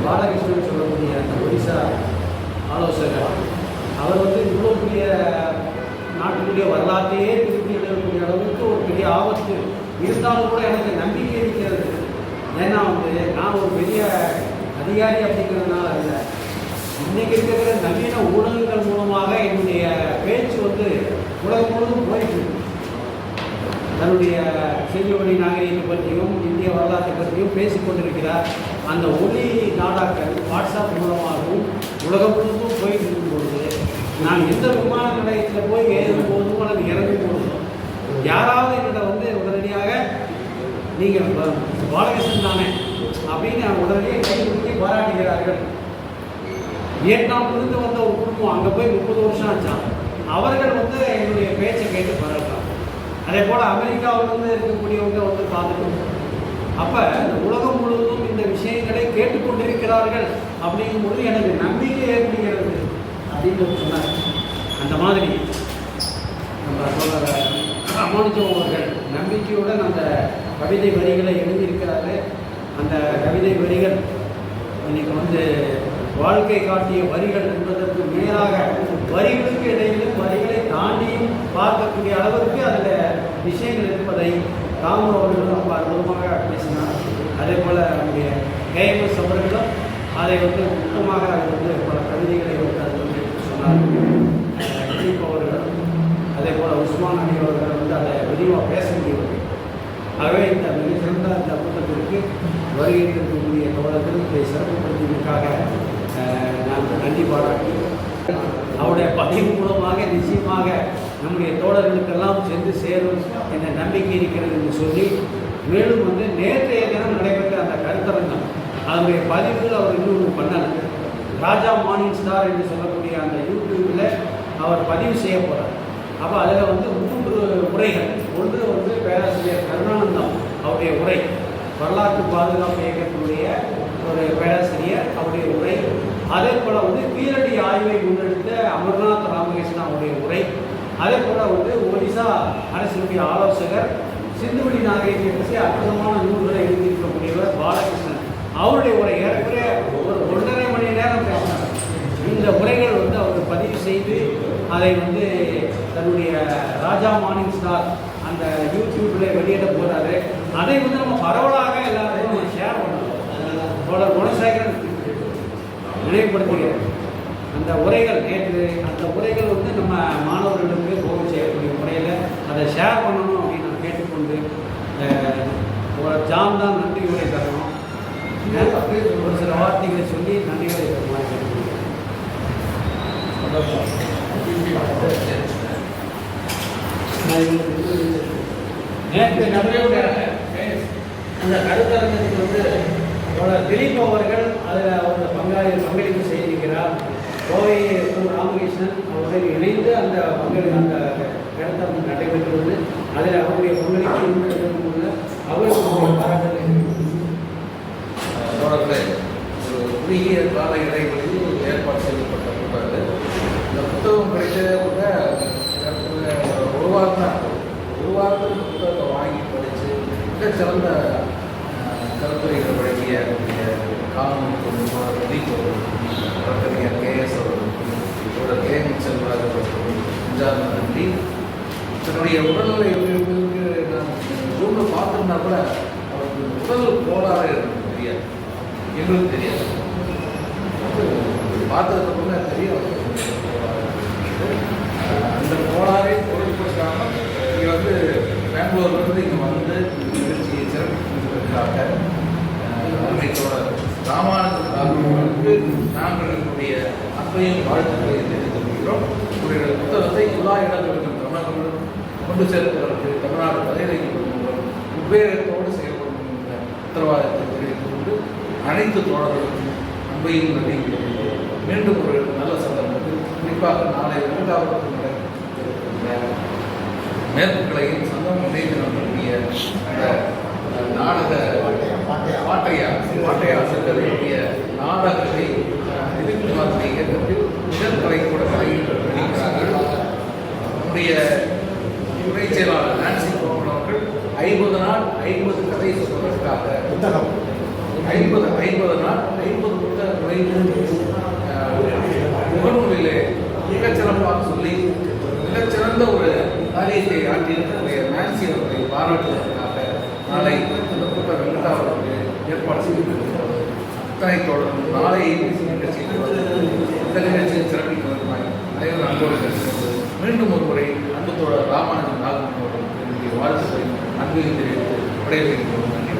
பாலகிருஷ்ணன் சொல்லக்கூடிய அந்த ஒடிசா ஆலோசகர் அவர் வந்து இவ்வளோ பெரிய நாட்டுக்குரிய வரலாற்றையே திருப்பி எழுதக்கூடிய அளவுக்கு ஒரு பெரிய ஆபத்து இருந்தாலும் கூட எனக்கு நம்பிக்கை இருக்கிறது. ஏன்னா வந்து நான் ஒரு பெரிய அதிகாரி அப்படிங்கிறதுனால இல்லை, இன்றைக்கி இருக்கிற நவீன ஊடகங்கள் மூலமாக என்னுடைய பேச்சு வந்து உலகம் முழுவதும் போயிட்டு தன்னுடைய செல்வழி நாகரிகத்தை பற்றியும் இந்திய வரலாற்றை பற்றியும் பேசிக்கொண்டிருக்கிறார். அந்த ஒளி நாடாக்கள் வாட்ஸ்அப் மூலமாகவும் உலகம் முழுவதும் போயிட்டு இருக்கும்பொழுது நான் எந்த விமான நிலையத்தில் போய் ஏறும் போதும் அல்லது இறங்கும் போதும் யாராவது என்னிடம் வந்து உடனடியாக நீங்கள் பாலகிருஷ்ணன் தானே அப்படின்னு உடனடியாக கைப்பிடித்து பாராட்டுகிறார்கள். வியட்நாமிலிருந்து வந்த ஒரு குடும்பம் அங்கே போய் 30 வருஷம் ஆச்சான், அவர்கள் வந்து என்னுடைய பேச்சை கேட்டு பாராட்டாங்க. அதே போல் அமெரிக்காவிலிருந்து இருக்கக்கூடியவங்க வந்து பார்த்துட்டு அப்போ இந்த உலகம் முழுவதும் இந்த விஷயங்களை கேட்டுக்கொண்டிருக்கிறார்கள் அப்படிங்கும்போது எனக்கு நம்பிக்கை ஏற்படுகிறது அப்படின்னு சொன்னார். அந்த மாதிரி நம்ம ராமானுஜம் அவர்கள் நம்பிக்கையுடன் அந்த கவிதை வரிகளை எழுதியிருக்கிறாரு. அந்த கவிதை வரிகள் இன்னைக்கு வந்து வாழ்க்கை காட்டிய வரிகள் என்பதற்கு மேலாக வரிகளுக்கு இடையிலும் வரிகளை தாண்டியும் பார்க்கக்கூடிய அளவிற்கு அதில் விஷயங்கள் இருப்பதை ராமன் அவர்களும் ரொம்ப அற்புதமாக பேசினார். அதே போல் நம்முடைய கேஎம்எஸ் அவர்களும் அதை வந்து முக்கியமாக வந்து பல கவிதைகளை வந்து அது வந்து சொன்னார். திலீப் அவர்களும் அதே போல் உஸ்மான் அலி அவர்கள் வந்து அதை விரிவாக பேச முடியவில்லை. ஆகவே இந்த மிகச்சிறந்த இந்த கூட்டத்திற்கு வருகை இருக்கக்கூடிய தோழர்கள் இதை சிறப்புப்படுத்தியதற்காக நான் நன்றி பாராட்டி அவருடைய பதிவு மூலமாக நிச்சயமாக நம்முடைய தோழர்களுக்கெல்லாம் சென்று சேரும் என்ற நம்பிக்கை இருக்கிறது என்று சொல்லி, மேலும் வந்து நேற்றைய தினம் நடைபெற்ற அந்த கருத்தரங்கம் அதனுடைய பதிவுகள் அவர் இன்னும் பண்ணலை. ராஜா மார்னிங் ஸ்டார் என்று சொல்லக்கூடிய அந்த யூடியூப்பில் அவர் பதிவு செய்ய போகிறார். அப்போ அதில் வந்து 3 உரைகள். ஒன்று வந்து பேராசிரியர் கருணானந்தம் அவருடைய உரை, வரலாற்று பாதுகாப்பு இயக்கத்தினுடைய ஒரு பேராசிரியர் அவருடைய உரை. அதே போல் வந்து கீழடி ஆய்வை முன்னெடுத்த அமர்நாத் ராமகிருஷ்ணன் அவருடைய உரை. அதே போல் வந்து ஒடிசா அரசுடைய ஆலோசகர் சிந்துவெளி நாகரிகத்தை பற்றி அற்புதமான நூல்களை எழுதியிருக்கக்கூடியவர் பாலகிருஷ்ணன் அவருடைய உரை. ஏறக்குறைய ஒரு 1.5 மணி நேரம் பேசினார். இந்த உரைகள் வந்து அவர் பதிவு செய்து அதை வந்து தன்னுடைய ராஜா மார்னிங் ஸ்டார் அந்த யூடியூப்பில் வெளியிட போகிறாரு. அதை வந்து நம்ம பரவலாக எல்லாருக்கும் ஷேர் பண்ணணும். தோழர் குணசேகரன் நினைவுபடுத்துகிறேன். அந்த உரைகள் நேற்று அந்த உரைகள் வந்து நம்ம மாணவர்களுக்கு போக செய்யக்கூடிய முறையில் அதை ஷேர் பண்ணணும் அப்படின்னு நான் கேட்டுக்கொண்டு ஜாம் தான் நன்றி உரை தரணும். ஒரு சில வார்த்தைகளை சொல்லி நன்றி உரை தரணும். நேற்று நம்மளுடைய அந்த கருத்தரங்கத்துக்கு வந்து திலீப் அவர்கள் அதில் அவரோட பங்களிப்பு செய்திருக்கிறார். கோவை ராமகிருஷ்ணன் அவர்கள் இணைந்து அந்த அந்த கருத்தரங்கம் நடைபெற்றுள்ளது. அதில் அவருடைய பங்களிப்பு அவர்களுடைய பாராட்டுகள். ஒரு குறுகிய கால இடைவெளியில் ஏற்பாடு செய்யப்பட்ட புத்தகம். இந்த புத்தகம் கிடைச்சதே கூட ஒரு வாரம் தான். ஒரு வாரத்துக்கு புத்தகத்தை வாங்கி படித்து மிகச்சிறந்த கருத்துரைகள் வழங்கிய காமன் பிரதீப் வழக்கறிஞர் கேஎஸ் அவர்கள் கேஎம் செல்வராஜ் அவர்கள் நெஞ்சார்ந்த நன்றி. தன்னுடைய உடல்நிலை எப்படி நான் ரூமில் பார்த்துருந்தா கூட அவருக்கு உடல் கோளாறு எனக்கு தெரியாது, எங்களுக்கு தெரியாது. பார்த்ததுக்கப்புறமே தெரியும் அந்த கோளாறை பொருட்படுத்தாமல் இங்கே வந்து பெங்களூர்லேருந்து இங்கே வந்து நிகழ்ச்சியை சிறப்பிப்பதற்காக அன்றைக்கோட ராமானுஜன் அவர்களுக்கு நாங்கள் எங்களுடைய அன்பையும் வாழ்த்துக்களை தெரிவித்திருக்கிறோம். உங்களுடைய புத்தகத்தை எல்லா இடங்களிலும் தமிழர்களும் கொண்டு சேர்ப்பதற்கு தமிழ்நாடு கலைஞர்கள் மூலம் உத்வேகத்தோடு செயல்படும் என்ற உத்தரவாதத்தை தெரிவித்துக் கொண்டு அனைத்து தோழர்களுக்கும் அன்பையும் நன்றி. மீண்டும் ஒரு நல்ல சந்தர்ப்பத்தில் குறிப்பாக நாளை 2வது மேற்கு கிளையில் சங்கம் இணைந்து நடத்தக்கூடிய அந்த நாடக பாட்டையா சென்றக்கூடிய நாடகத்தை எதிர்ப்பு இயக்கத்தில் முதல் கலை கூட கலையில் வெளியிட்டார்கள். நம்முடைய துணை செயலாளர் நான்சி கோவன் அவர்கள் 50 நாள் 50 கதை சொல்வதற்காக 50 50 நாள் 50 புத்தகங்களை முகநூலிலே மிகச்சிறப்பாக சொல்லி மிகச்சிறந்த ஒரு காரியத்தை ஆற்றியிருக்கக்கூடிய நான்சி அவர்களை பாராட்டுவதற்காக நாளை இந்த புத்தக விழாவிற்கு ஏற்பாடு செய்திருக்கிறது. அத்தனை தொடர்ந்து நாளை இந்த நிகழ்ச்சியை சிறப்பிப்பதற்காக அனைவரும் அன்போடு இருக்கிறது. மீண்டும் ஒரு முறை அன்பு தோழர் ராமானுஜன் நாகமன் அவர்களுக்கு வாழ்த்துக்களை அன்பையும் தெரிவித்து விடைபெறுகிறோம். நன்றி.